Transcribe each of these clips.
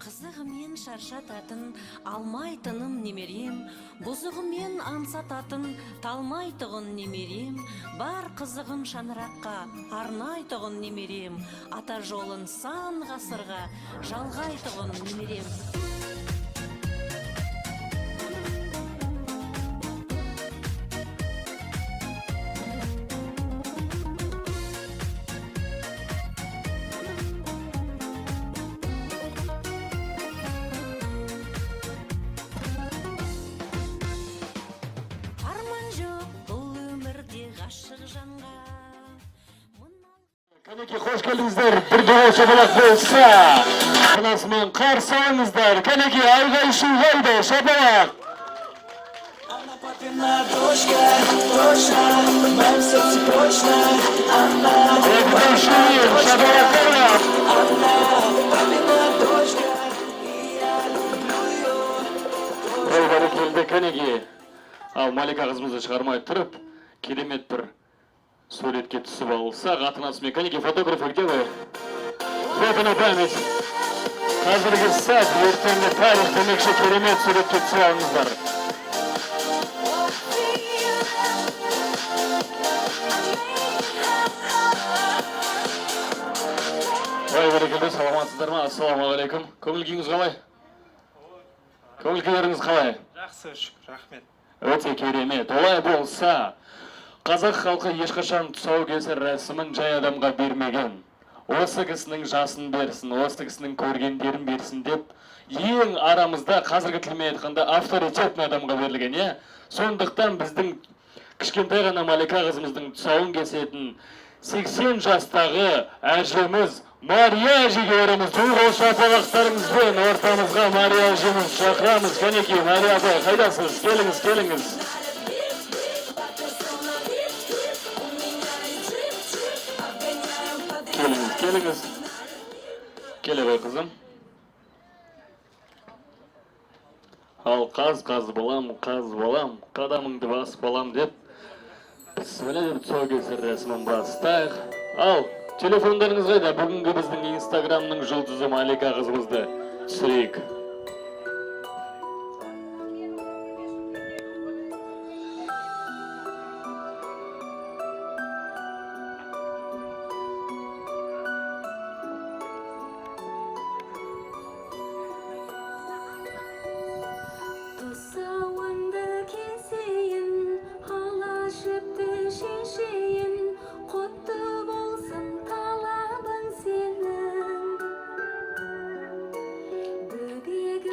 Қызығымен шаршататын, алмайтыным немерем, бұзығымен аңсататын, талмайтығын немерем, бар қызығым шаңыраққа, арнайтығын немерем, ата жолын сан ғасырға, жалғайтығын немерем. Кәнеки, қош келдіңіздер. Bir дұға шапалақ болса, анасымен қарсы алыңыздар. Кәнеки, айғай-шу қайда, шапалақ. Она папина дочка, точно, в моем сердце прочно. Она папина дочка, и я люблю ее. Ой, бәрекелді, кәнеки. Ал Малика қызымызды шығармай тұрып, керемет бір суретке түсіп алса, қатынасымен. Кәнеки, фотограф где вы? Вот она память. Қазіргі сәт, ертеңгі тарих демекші керемет суретке түсіп алыңыздар. Ой, бәрекелді, саламатсыздар ма? Ассалаумағалейкум. Көңіл-күйіңіз қалай? Көңіл-күйлеріңіз қалай? Жақсы, шүкір, рахмет. Өте керемет. Олай болса, қазақ халқы ешқашан тұсаукесер рәсімін жай адамға бермеген. Осы кісінің жасын берсін, осы кісінің көргендерін берсін деп, ең арамызда қазіргі тілмен айтқанда авторитетный адамға берілген, е? Сондықтан біздің кішкентай ғана Малика қызымыздың тұсауын кесетін 80 жастағы әжеміз Мария әжеге береміз. Қол шапалақтарыңызбен ортамызға Мария әжеміз шақырамыз. Кәнеки, Мария апай, қайдасыз? Келіңіз, келіңіз. Келіңіз. Келе бай қызым. Ал қаз балам, қадамыңды бас балам деп, бісміллә деп тұсаукесер рәсімін бастайық. Ал, телефондарыңыз қайда? Бүгінгі біздің Инстаграмның жұлдызы Малика қызымызды түсірейік.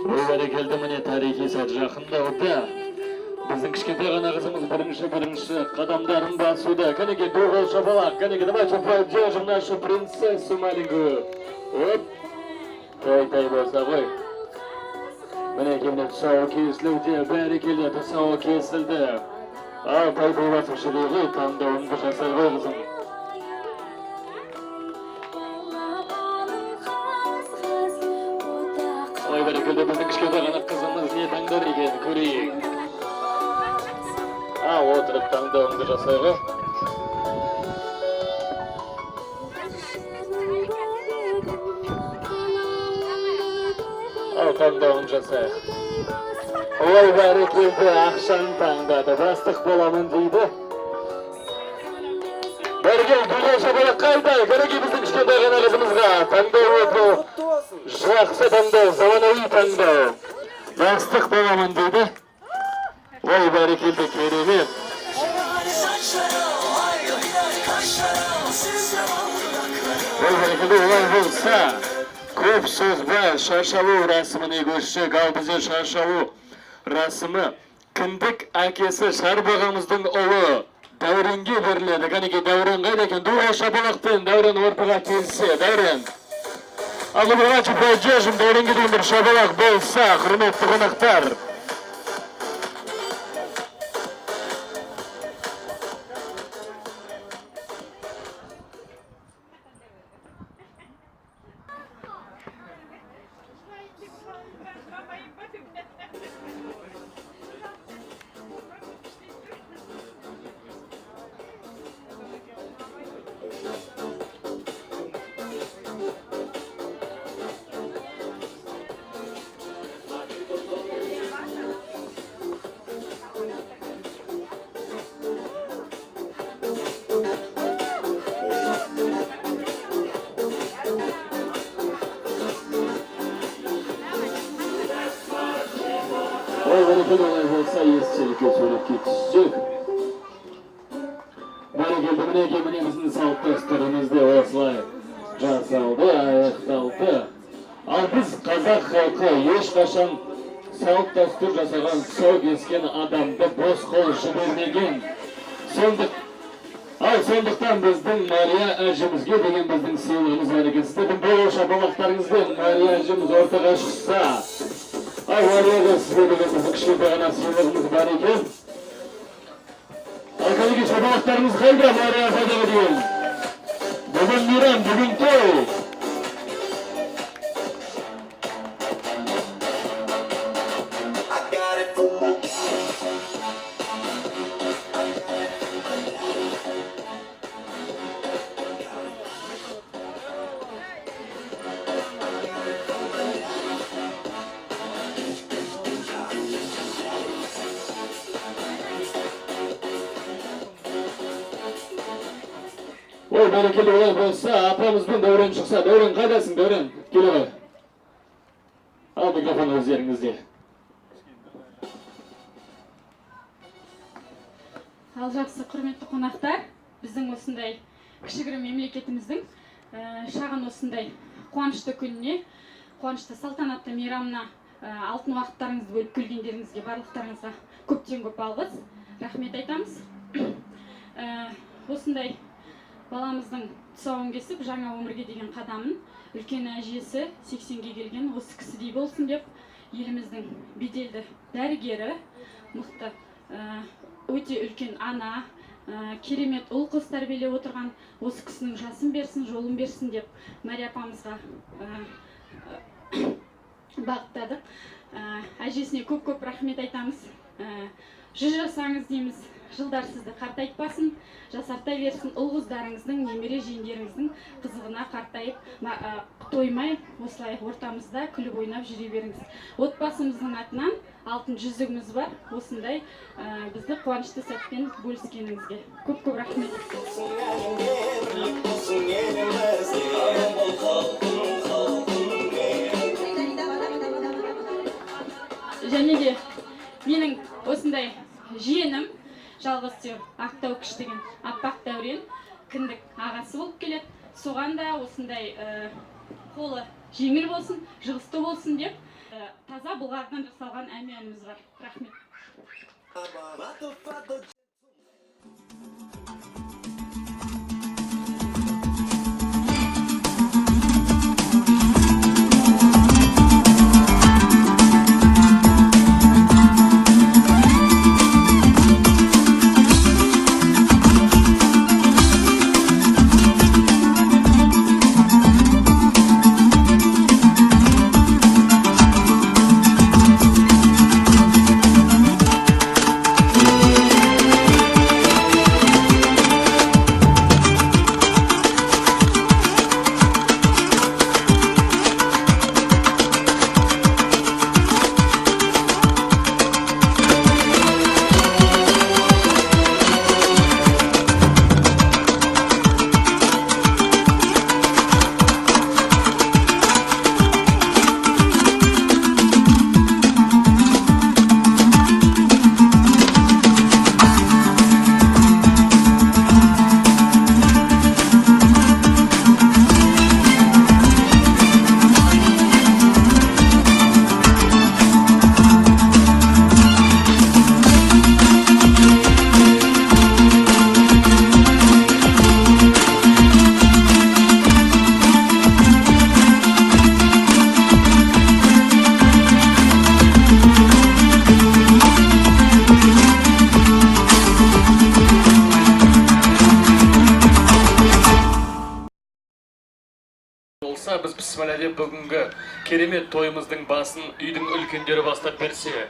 Бәрекелді, міне тарихи сәт жақындауда. Біздің кішкентай ғана қызымыз бірінші қадамдарын басуда. Кәнеки, қол шапалақ. Кәнеки, давайте поддержим нашу принцессу маленькую. Оп. Тай болса ғой. Міне кеміне тұсауы кесілуде, бәрекелді тұсауы кесілді. Ал, тай болбасып шыдай ғой, таңдауыңды жасай ғой қызым. Ой, бәрекелді, біздің кішкентай ғана қызымыз не таңдар екен, көрейік. Отырып таңдауыңды жасай ғой. Таңдауын жасай. Ой, бәрекелді, ақшаны таңдады, бастық боламын дейді. Бәрекелді, қол шапалақ қайда? Кәнеки, біздің кішкентай ғана қызымызға таңдау өту. Жақсы таңдау, заманауи таңдау. Бастық боламын дейді. Ой, бәрекелді, керемет. Ой, бәрекелді, олай болса, көп сөзбай шаршалу рәсіміне көшсек. Ал бізде шаршалу рәсімі кіндік әкесі Шарбағамыздың ұлы Дәуренге беріледі. Кәнеки, Дәурен қайда екен? Қол шапалақпен Дәурен ортаға келсе. Дәурен. Ал, давайте поддержим Дәуренге деген бір шапалақ болса, құрметті қонақтар. Бәрекелді олай болса, естелікке суретке түссек. Бәрекелді мінеке міне біздің салт дәстүрімізде осылай жасалды, аяқталды. Ал біз қазақ халқы ешқашан салт дәстүр жасаған тұсау кескен адамды бос қол жібермеген. Сондықтан біздің Мария әжімізге деген біздің сыйлығымыз бар екен. Сіздердің бойлау шапалақтарыңызбен Мария әжіміз ортаға шықса, Марияға сізге деген біздің кішкентай ғана сыйлығымыз бар екен. Кәдеге шапалақтарыңыз қайда Мария апайға деген? Бүгін мейрам, бүгін той. Ой, бәрекелді олай болса, апамызбен Дәурен шықса. Дәурен, қайдасың, Дәурен? Келе ғой. Ал микрофон өздеріңізде. Ал жақсы құрметті қонақтар, біздің осындай кішігірім мемлекетіміздің шағын осындай қуанышты күніне, қуанышты салтанатты мейрамына алтын уақыттарыңызды бөліп келгендеріңізге барлықтарыңызға көптен көп алғыс, рахмет айтамыз. Осындай баламыздың тұсауын кесіп, жаңа өмірге деген қадамын үлкен әжесі 80-ге келген осы кісідей болсын деп, еліміздің беделді дәрігері, мықты, өте үлкен ана, керемет ұл қыз тәрбиелеп отырған осы кісінің жасын берсін, жолын берсін деп Мария апамызға бағыттадық. Әжесіне көп-көп рахмет айтамыз. 100 жасаңыз дейміз, жылдар сізді қартайтпасын, жасартай берсін, ұл-қыздарыңыздың, немере жиендеріңіздің қызығына қартайып тоймай, осылай ортамызда күліп ойнап жүре беріңіз. Отбасымыздың атынан алтын жүзігіміз бар, осындай бізді қуанышты сәтпен бөліскеніңізге. Көп-көп рахмет. Және де менің осындай жиенім, жалғыз түйір Ақтау кіш деген аппақ Дәурен кіндік ағасы болып келеді. Соған да осындай қолы жеңіл болсын, жығысты болсын деп таза былғардан жасалған әмиянымыз бар. Рахмет. Біз бісміллә бүгінгі керемет тойымыздың басын үйдің үлкендері бастап берсе.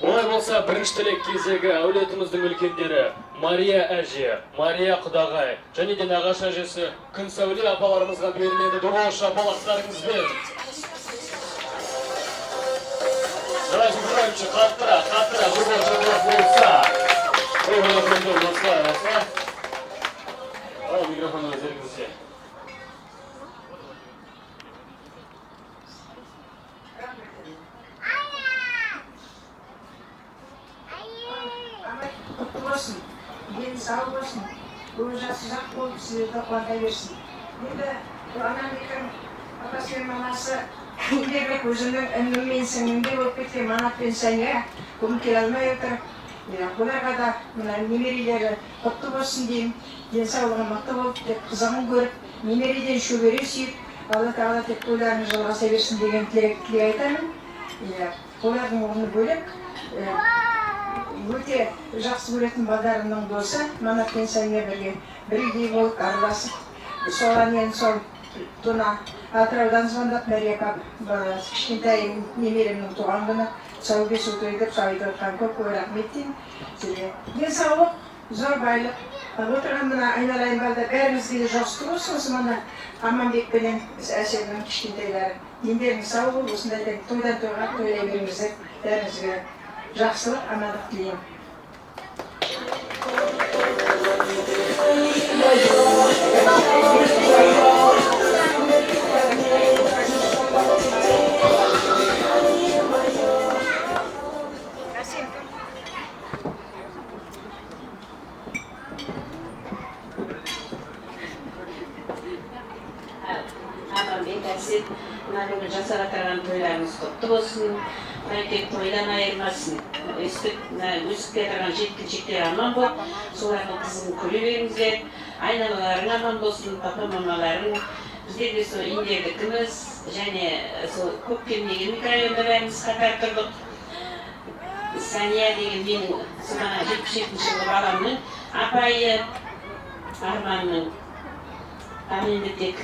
Олай болса, бірінші тілек кезегі әулетіміздің үлкендері Мария әже, Мария құдағай, және де нағашы әжесі Күнсәуле апаларымызға беріледі. Дұрыс шапалақтарыңызбен. Жарайшы, қаттыра, бұл болса. Ал микрофон өздеріңізде. бұл жасы жақ болып сіздерді қуанта берсін. Енді анамекің апасы мен мамасы еңбек өзімнің інім мен сіңлімде болып кеткен Манат пен Сәния бүгін келе алмай отыр. Бұларға да мына немерелері құтты болсын деймін. Денсаулығы мықты болып, тек қызығын көріп, немереден шөбере сүйіп, Алла Тағала тек тойларыңыз жалғаса берсін деген тілек айтамын. Олардың орны бөлек. Өте жақсы көретін балдарымның досы Манат пен Сәния бірге болып араласып, соған енді сол Туна Атыраудан звондап Мария апа кішкентай немеремнің туған күні сау кесу тойдып айтып отқан көп рахмет деймін сізге. Денсаулық, зор байлық. Отырған мына айналайын балда бәрімізге де жақсы болсын. Осы мына Аманбек пенен Әселдің кішкентайлары. Дендеріңіз сау болып, осындай тойдан тойға тойлай беріңіздер. Бәрімізге жақсылық, амандық тілеймін. Аманбек, Әсет, мына бүгін жасап отырған тойларыңыз құтты болсын. Тек тойдан айырмасын. Өстіп кетірген жеткіншектер аман болып, солардың қызын көре беріңіздер. Айналаларың аман болсын, папа мамаларың. Біздер де сол индердікіміз, және сол көп келмеген микрорайонда бәріміз қатар тұрдық. Сәния деген менің соған 77 жылғы баламның апайы Арманның. Енді тек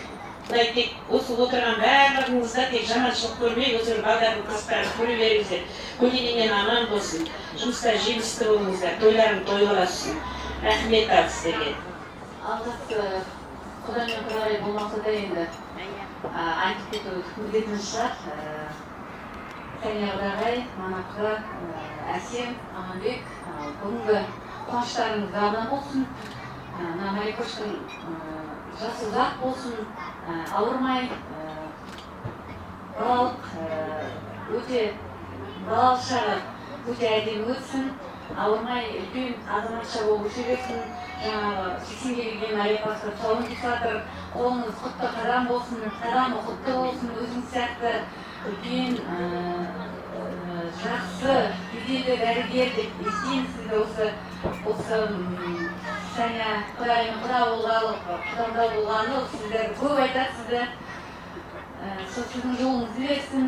осы отырған барлығыңызда тек жаманшылық көрмей, осы балдардың қызықтарын көре беріңіздер. Көлденеңнен аман болсын, жұмыста жемісті болыңыздар, тойларың той боласын. Рахмет ал сіздерге. Алғашқы құдай мен құдай болмаса да енді айтып кету міндетіміз шығар. Сәния құдағай, Манатқа, Әсем, Аманбек, бүгінгі қуаныштарыңыз аман болсын. Марикоштың жасы ұзақ болсын, ауырмай, балалық, өте балалық шағы өте әдемі өтсін, ауырмай үлкен азаматша болып өсе берсін. Жаңағы 80-ге келген Марикошты тұсауын тұсатыр, қолыңыз құтты қадам болсын, қадамы құтты болсын, өзіңіз сияқты үлкен жақсы, беделді дәрігер деп естимін сізді осы Сәния құдайының құдамда болғаны, сіздер көп айтасызды. Сол сіздің жолыңызды берсін,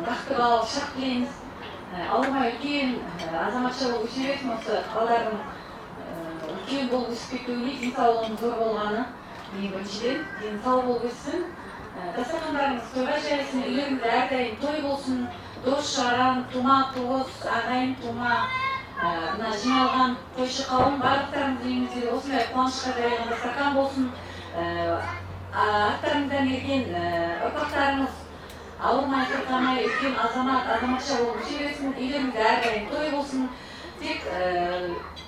бақытты балалық шақ тілейміз. Ауырмай үлкен азаматша болып өсе берсін, осы балалардың үлкен болып өсіп кетуіне денсаулығының зор болғаны. Ең біріншіден, денсаулық болып өссін. Дастархандарыңыз тойға жайылсын, үйлеріңізде әрдайым той болсын, дос-жаран, тума-туыс, ағайын тума, мына жиналған тойшы қауым барлықтарыңыз үйіңізде осындай қуанышқа жайылған дастархан болсын. Аттарыңыздан ерген ұрпақтарыңыз ауырмай сырқамай үлкен азаматша болып өсе берсін. Үйлеріңізде әрдайым той болсын. Тек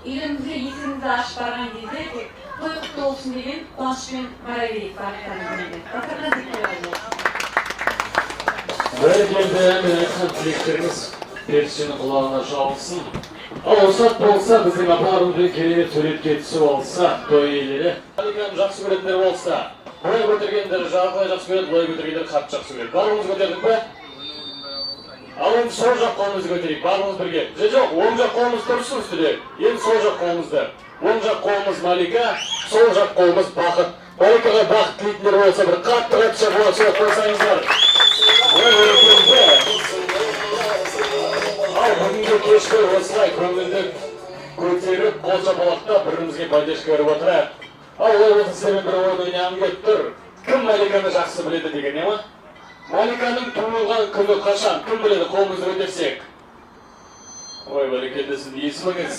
үйлеріңізге есігіңізді ашып барған кезде тек той құтты болсын деген қуанышпен бара берейік барлықтарыңызбен. Дастархан тек Бәрекелді әмін айтқан тілектеріңіз перішенің құлағына жауылсын. Ал осат болса, біздің апаларымызбен керемет суретке түсіп алса, той иелері. Алиманы жақсы көретіндер болса, бұлай көтергендер жағылай жақсы көреді, бұлай көтергендер қатты жақсы көреді. Барлығымыз көтердік пе? Ал енді сол жақ қолымызды көтерейік, барлығымыз бірге. Жоқ, оң жақ қолымыз тұрсын үстіде. Енді сол жақ қолымызды. Оң жақ қолымыз Малика, сол жақ қолымыз Бақыт. Маликаға бақыт тілейтіндер болса, бір қатты шапалақ соғып қойсаңыздар. Ал бүгінгі кешкі осылай көңілді көтеріп, қол шапалақтап бірімізге поддержка беріп отырайық. Ал олай болса сіздермен бір ойын ойнағым келіп тұр. Кім Маликаны жақсы біледі деген не ма? Маликаның туылған күні қашан? Кім біледі, қолымызды көтерсек? Ой, бәрекелді, сіздің есіміңіз?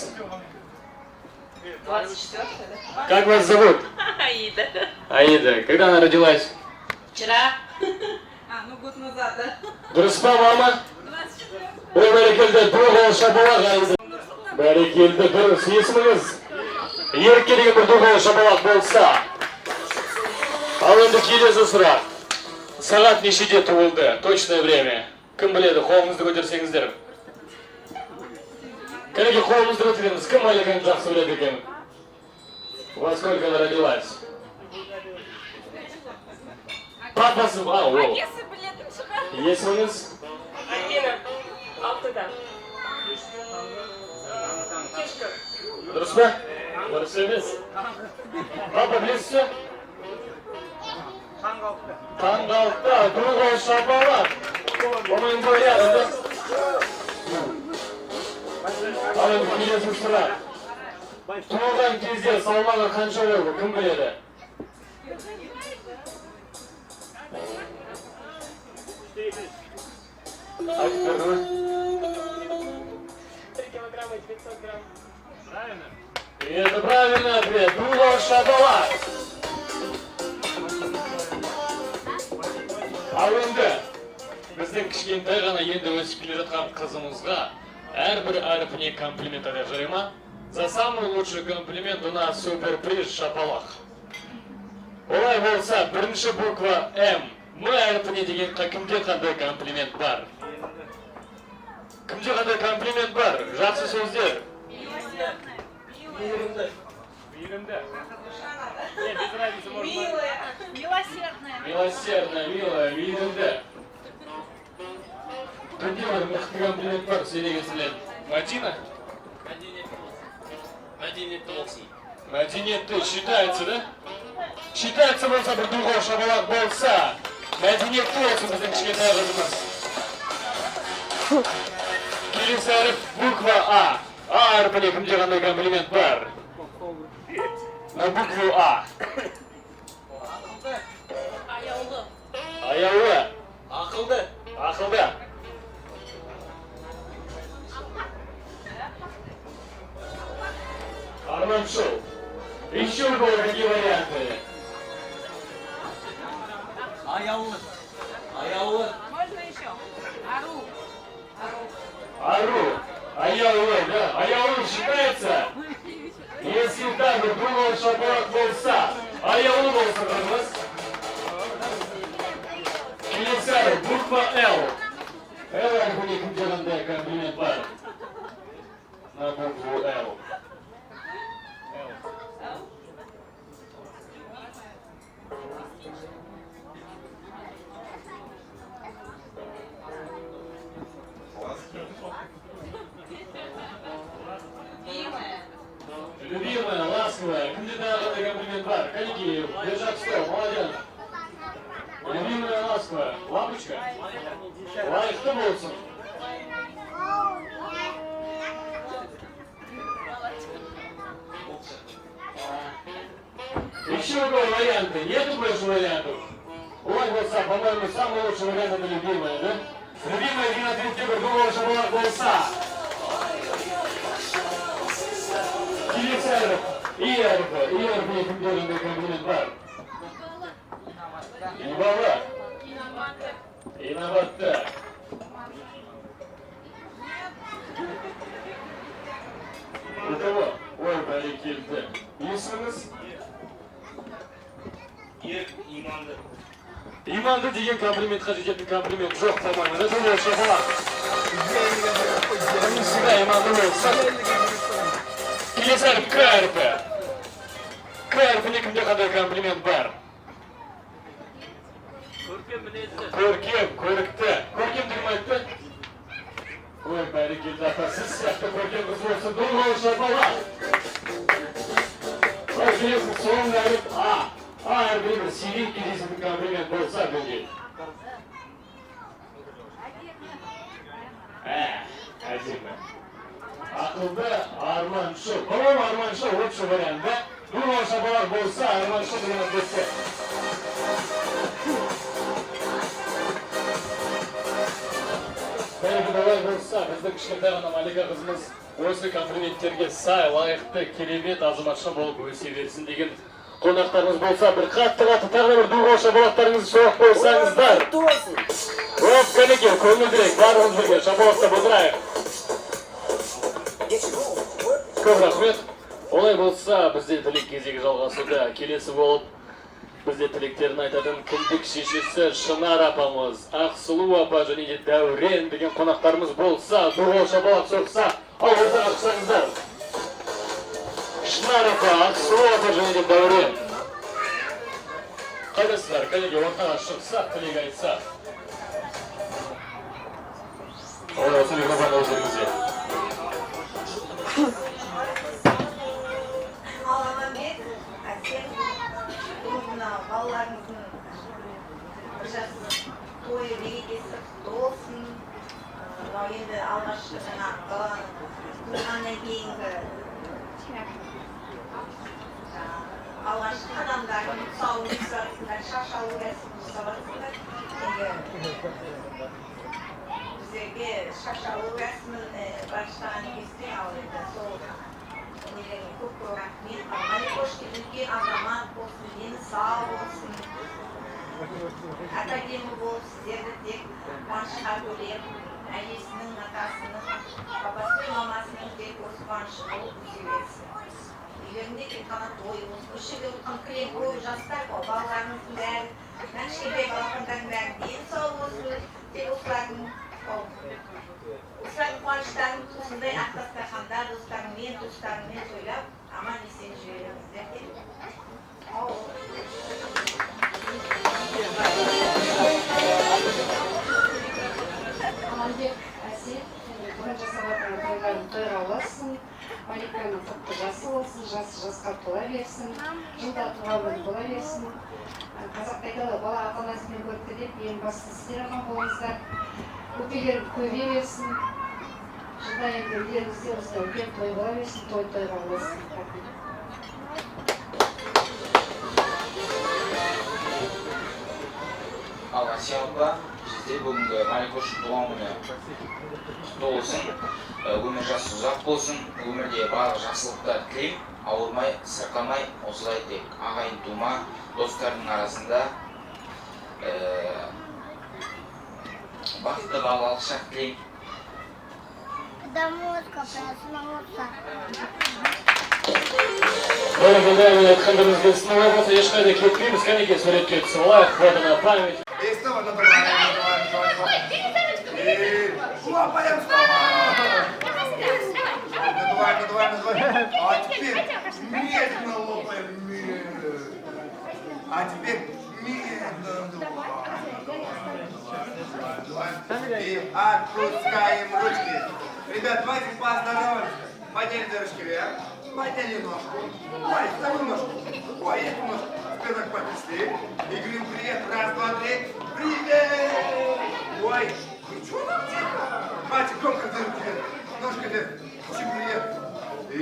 24-го, да? Как вас зовут? Аида. Аида. Когда она родилась? Вчера. Год назад, да? Дұрыс па, мама? 24-го. Ой, бәрекелді, бір қол шапалақ Аида. Бәрекелді, дұрыс. Есіміңіз? Ерікке деген бір қол шапалақ болса. Ал енді келесі сұрақ. Сағат нешеде туылды? Точное время. Кім біледі? Қолыңызды көтерсеңіздер. Кәнеке қолымызды көтереміз. Кім Маликаны жақсы біледі екен? Во сколько вы родилась? Папасы, о. Есіміңіз? Дұрыс па? Дұрыс емес. Папа білесіз бе? Таңғалықта дуғол шапалақ. Оның көреді, да? Ал енді келесі сұрақ. Туылған кезде салмағы қанша болды, кім біледі? Айтып берді ме? 3 килограмма и 900 грамм. Правильно? И это правильный ответ. Дуғол шапалақ. Ал енді біздің кішкентай ғана енді өсіп келе жатқан қызымызға әрбір әрпіне комплимент айтып жарай ма? За самый лучший комплимент у нас суперприз шапалақ. Олай болса, бірінші буква М. М әрпіне деген кімде қандай комплимент бар? Кімде қандай комплимент бар? Жақсы сөздер. Мейірімді. Без разницы, можно. Милосердная, милая, мейірімді. Кімде бір мықты комплимент бар, сөйлеген сөйлен. Мадина? Мәдениетті болсын. Мәдениетті считается, да? Считается болса, бір дуғол шапалақ болса, мәдениетті болсын біздің кішкентай қызымыз. Келесі әріп буква А. А әрпіне кімде қандай комплимент бар? На букву А. Аяулы. Ақылды. Ақылды. Арманшыл. Еще было какие варианты? Аяулы. Аяулы. Ару. Аяулы, да? Аяулы считается? Если так, дуғол шапалақ болса, аяулы болса, қызымыз. Келесі әріп буква Л. Л әрпіне кімде қандай комплимент бар? На букву Л. Любимая, ласковая, кімде қандай комплимент бар? Кәнекей, держать стол, молодец. Любимая, ласковая, лампочка. Лайықты болсын. Еще какой варианты? Нету больше вариантов? Ой, болса, по-моему, самый лучший вариант это любимая, да? Любимая один ответ тебе дуғол шапалақ болса. Келесі әріп, И әріпі. И әріпіне кімде қандай комплимент бар? Инабалы. Инабатты. У кого? Ой, бәрекелді. Есіміңіз? Иманды. Иманды деген комплиментқа жететін комплимент жоқ, по-моему. Да, дуғол шапалақ. Всегда иманды болсын. Келесі әріп К әріпі. К әріпіне кімде қандай комплимент бар? Көркем мінезді. Көркем, көрікті. Көркем деген айтты? Ой, бәрекелді апа, сіз сияқты көркем қыз болсын, дуғол шапалақ. Ой, келесі соңғы әріп А. А әріпіне бір сирек кездесетін комплимент болса бүгін. Әдемі. Ақылды, арманшыл. По-моему, арманшыл общий вариант, да? Дуғол шапалақ болса, арманшыл деген отбасы. Бәрі давай болса, біздің кішкентай ғана Малика қызымыз осы комплименттерге сай, лайықты, керемет азаматша болып өсе берсін деген қонақтарымыз болса, бір қатты тағы бір дуғол шапалақтарыңызды соғып қойсаңыздар. Оп, кәнеке, көңілдірек, барлығымыз бірге шапалақтап отырайық. Көп рахмет. Олай болса, бізде тілек кезегі жалғасуда. Келесі болып, бізде тілектерін айтатын кіндік шешесі Шынар апамыз, Ақсұлу апа және де Дәурен деген қонақтарымыз болса, дуғол шапалақ соқса, ал ортаға шықсаңыздар. шынар апа, ақсұлу апа және де Дәурен. Қайдасыздар, кәдеге ортаға шықсақ, тілек айтсақ. Осы микрофон өздеріңізде. Аламамбек, әсем, мына балаларымыздың бір жас тойы мерекесі құтты болсын. Мынау енді алғашқы жаңа баланың туғаннан кейінгі алғашқы қадамдарын тұсауын жасатсындар, шаш алу рәсімін жасаватсындар. Біздерге шаш алу рәсімін başlаған кезде ал енді сол нелерге көп рахмет. Маликошке үлкен азамат болсын, дені сау болсын. Академия болып сіздерді тек қуанышқа бөлеп, әжесінің, атасының, папасының, мамасының тек осы қуанышы болып өсе берсін. Үйлерінде тек қана той болсын. Осы жерде отырған кілең көп жастар, балаларымыздың бәрі, кішкентай балапандардың бәрі дені сау болсын. Тек осылардың қуаныштарын осындай ақ дастарханда достарыңмен, туыстарыңмен тойлап, аман есен жіберіңіздер деп. Аманбек әсет, бұрын жасап жатқан тойларын тойға оласын, Маликаның құтты жасы болсын, жасы жасқа тола берсін, жылда туған күні бола берсін. Қазақта айтады, бала ата-анасымен көріпті деп, ең басты сіздер аман болыңыздар. Көпелерім көбе берсін, жылда енді үйлеріңізде осылай үлкен той бола берсін, тойға оласын. Ал Асия апа, бізде бүгінгі Маликоштың туған күні құтты болсын, өмір жасы ұзақ болсын, өмірде барлық жақсылықтар тілеймін, ауырмай, сырқамай, осылай тек ағайын тума, достардың арасында бақытты балалық шақ тілеймін. Бәрекелді әуелі айтқандарыңызға сыналай болса, ешқайда кетпейміз, кәнеке суретке түсіп алайық, фотоны память. Лапаем снова! Надуваем. А теперь медленно лопаем. А теперь медленно надуваем. И отпускаем ручки. Ребят, давайте поздороваемся. Подняли дырочки вверх. Подняли ножку. Ой, вторую ножку. Ой, эту ножку. Теперь так поднесли. И говорим привет. Раз, два, три. Привет! Ой, ну что там тихо? Мальчик, громко дырки вверх. Ножка вверх. Всем привет. И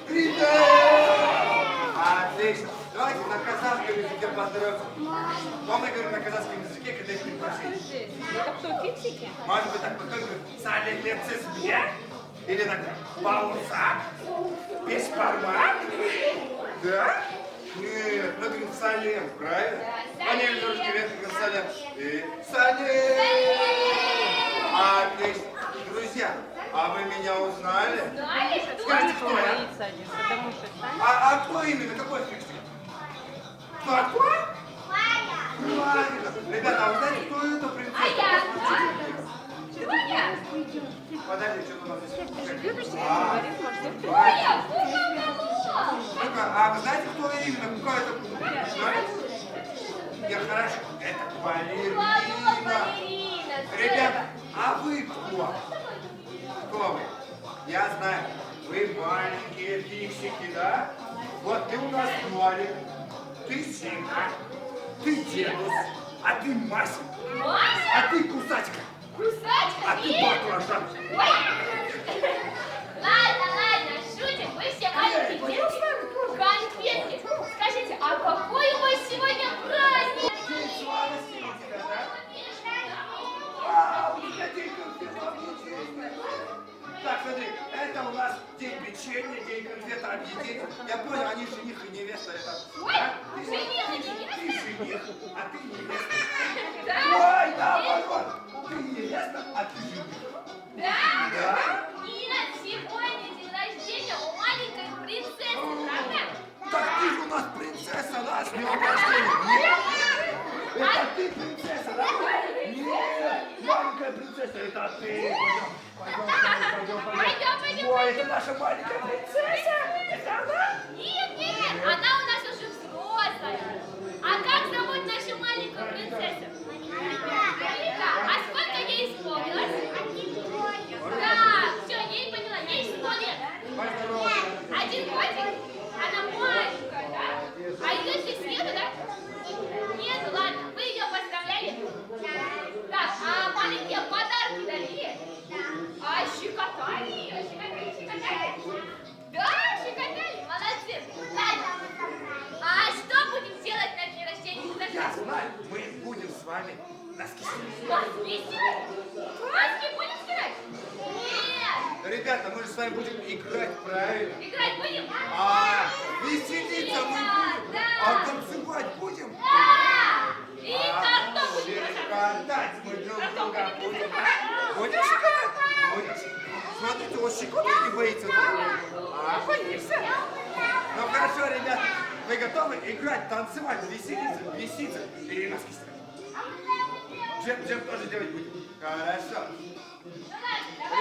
привет! Отлично. Давайте на казахском языке поздороваться. Вам я говорю на казахском языке, когда их пригласили. Это кто, фиксики? Может быть так подходит, салик лепсисбе? Или так, бауса? Без формат? Да? Нет, мы говорим салем, правильно? Поняли, дружки, вверх, как салем. И салем! Отлично. Друзья, а вы меня узнали? Скажите, кто я? А кто именно? Какой фиксик? Кто? Правильно. Ребята, а вы знаете, кто это принцесса? Подожди, что у нас здесь? А вы знаете, кто именно? Кто это? Знаете? Я хорошо. Это балерина. Ребята, а вы кто? Кто вы? Я знаю. Вы маленькие фиксики, да? Вот ты у нас Нолик, ты Симка, ты Дедус, а ты Мася, а ты Кусачка, а ты Баклажан. Ладно, шутим, вы все маленькие детки, конфетки. Скажите, а какой у вас сегодня праздник? Так, смотри, это у нас день печенья, день конфет, объединения. Я понял, они жених и невеста. Это, Ой, да? жених и невеста? Ты жених, а ты невеста. Да? Ой, наоборот. Ты невеста, а ты жених. Да? Да? Нет, сегодня день рождения у маленькой принцессы, правда? Так ты же у нас принцесса, да, с днем рождения? Нет, это ты принцесса, да? Нет, маленькая принцесса, это ты. Пойдем. Пойдем. Ой, это наша маленькая принцесса. Это Нет, она у нас уже взрослая. А как зовут нашу маленькую принцессу? Марика. А сколько ей исполнилось? 1 год. Да, все, я и поняла, ей 100 лет. 1 годик? Она маленькая, да? А ее здесь нету, да? Нет, ладно, вы ее поздравляли? Так, а маленькие подарки дарили? А щекотали? Да, щекотали, молодцы. Ладно, а что будем делать на дне рождения? Я знаю, мы будем с вами носки стирать. Носки стирать? Носки будем стирать? Нет. Ребята, мы же с вами будем играть правильно. Играть будем? А веселиться мы будем. Да. А танцевать будем. Да. И картон будем бросать. Щекотать мы друг друга будем. Будем щекотать? Будем. Смотрите, вот щекотать не боится, да? А, боишься? Ну хорошо, ребята, вы готовы играть, танцевать, веселиться и носки стирать? Джем тоже делать будем. Хорошо.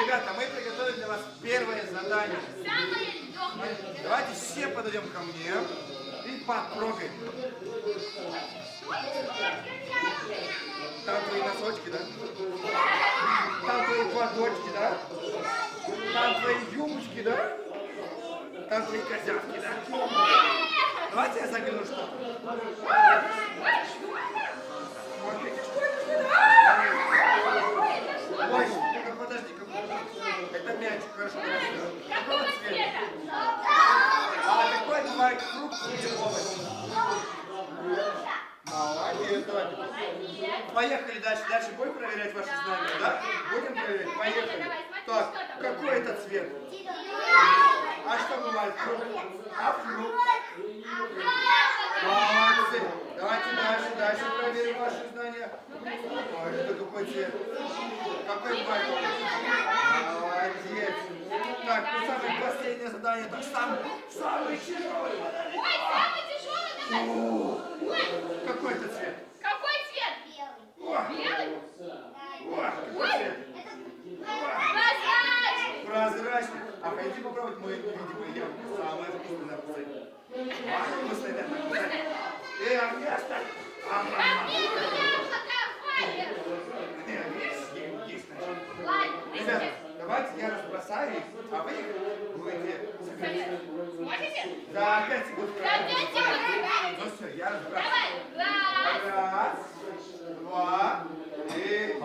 Ребята, мы приготовили для вас первое задание. Самое легкое. Давайте все подойдем ко мне и потрогаем. Там твои носочки, да? Там твои платочки, да? Там твои юбочки, да? Там твои козявки, да? Давайте я загляну что-то. Ой, только подожди-ка. Это мячик, хорошо. Какого цвета? А какой бывает крупный овощ? Молодец, давайте. Поехали дальше. Дальше будем проверять ваши знания, да? Будем проверять? Поехали. Так, какой это цвет? А что бывает фрукт? А фрукт? Молодцы. Давайте дальше проверим ваши знания. Ой, это какой цвет? Какой бывает овощ? Молодец. Так, ну самое последнее задание, это самый тяжелый. Ой, самый тяжелый, давай. Ой, Какой это цвет? какой цвет? О, Белый? о, какой цвет? Прозрачный. Прозрачный. А хотите попробовать мой, видимо, я самое вкусное на вкусе. Вкусное, да? Место. Ладно, Ребята, давайте я разбросаю их, а вы их будете собирать. Сможете? За 5 секунд. За 5 секунд. Ну все, я разбрасываю. Давай. Раз, два, и...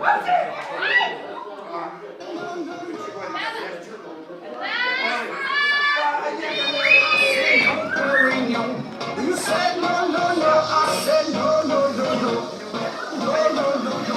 You said no, no, no, I said no, no, no, no, no, no, no, no.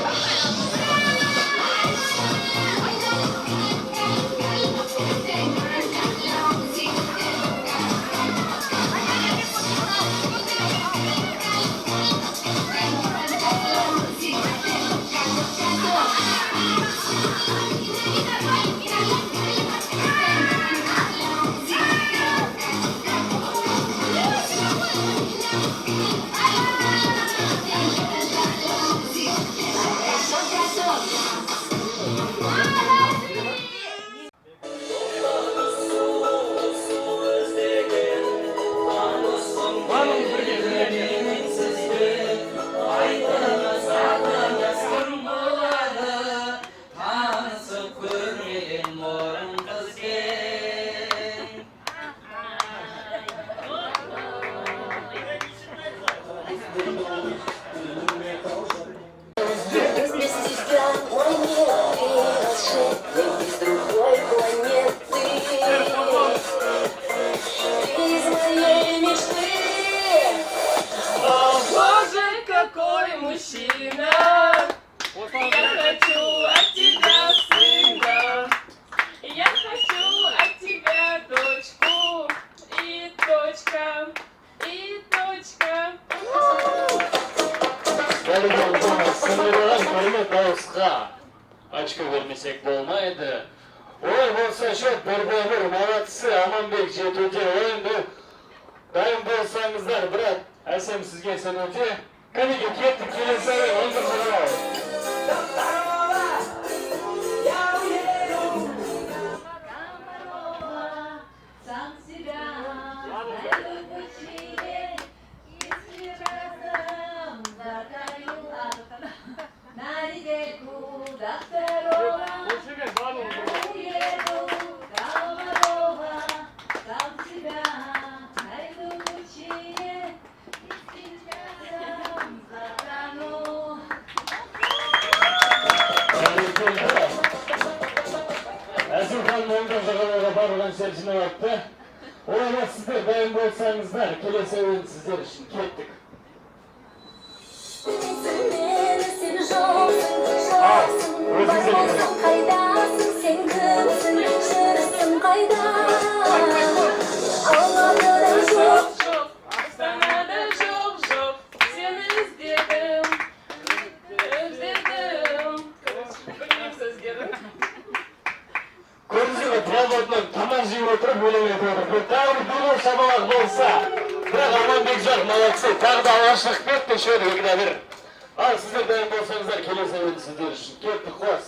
Очко vermesek болмайды. Ой, болса шот, бір молодцы, Аманбек жетуде. Ойынды дайын болсаңыздар, брат, әсем сізге сенуде. Кәнеге кеттік келесары, онды құрау. Сам себя жиналыпты. Олай сіздер дайын болсаңыздар, келесі ойын сіздер үшін кеттік. Сен жоқсың, бар болсың қайдасың, сен кімсің, жүрсің қайда? Алматыда жоқ, Астанада жоқ, сені іздедім, білмеймін сөздерін. Көрдіңіздер, проводынан тамақ жеп отырып өлең айтып отыр. Тағы бір дұрыс шабалақ болса, бірақ Аманбек жоқ, молодцы, тағы да алғашқы кетті, шөді өгіне бір. Ал сіздер дайын болсаңыздар, келесі ойын сіздер үшін кетті, қос.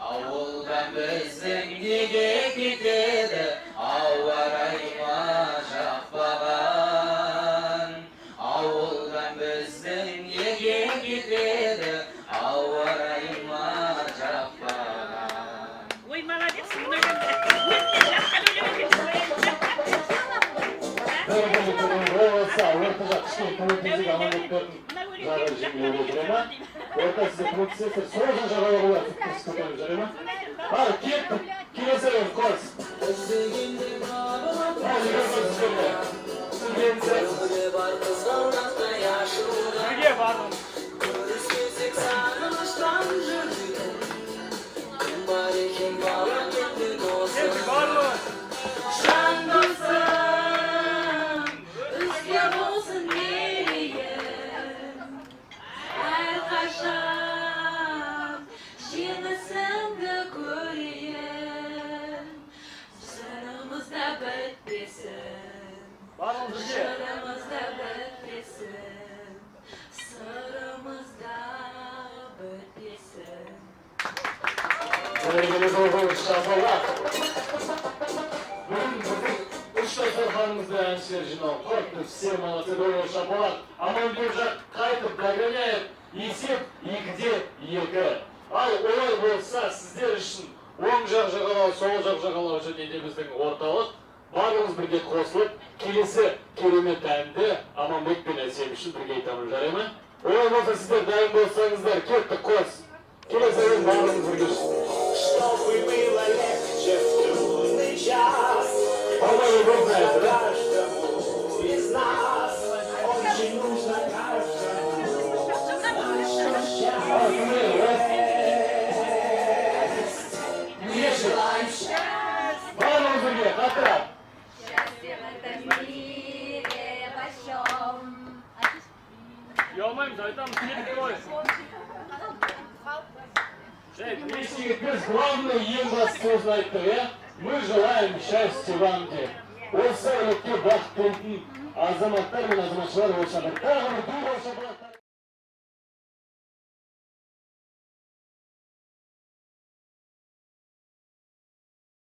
Ауылдан біздің неге кетеді, ауа райыма жақпаған. Ауылдан біздің неге кетеді, ауа райыма жақпаған. Ой, молодец, Орта жақ кішкен көмектесек Аманбектердің жағы жеңілеуге жүре ма? Орта сізде көмектесесіздер, сол жақ жағалауға олар түпкіріс көтеріп жүре ма? Ал, кеттік, келесі ойын қос. Бірге бардым. жан досым, өзге болсын мерейім, әрқашан жеңісіңді көрейін, жырымызда бітпесін, жырымызда бітпесін, сырымызда бітпесін. Шахарымызда әншілер жинау қойды, все молодцы, добрый шапалақ. Аманбек жақ қайтып догоняет, есеп 2-2. Ал олай болса сіздер үшін оң жақ жағалау, сол жақ жағалау және де біздің орталық барлығымыз бірге қосылып, келесі керемет әнді Аманбек пен Әсем үшін бірге айтамыз, жарай ма? Олай болса сіздер дайын болсаңыздар, кеттік қос. Келесі ойын барлығымыз бірге Чтобы было легче в трудный час, каждому из нас очень нужно каждому не желай счастья. Счастье в этом мире большом. Елмайым, айтамын, келіп қой. Главное, ең басты сөзін айттық, иә? Мы желаем счастья вам де. Осы әлетке бақыт болатын азаматтар мен азаматшылар болса, тағы бір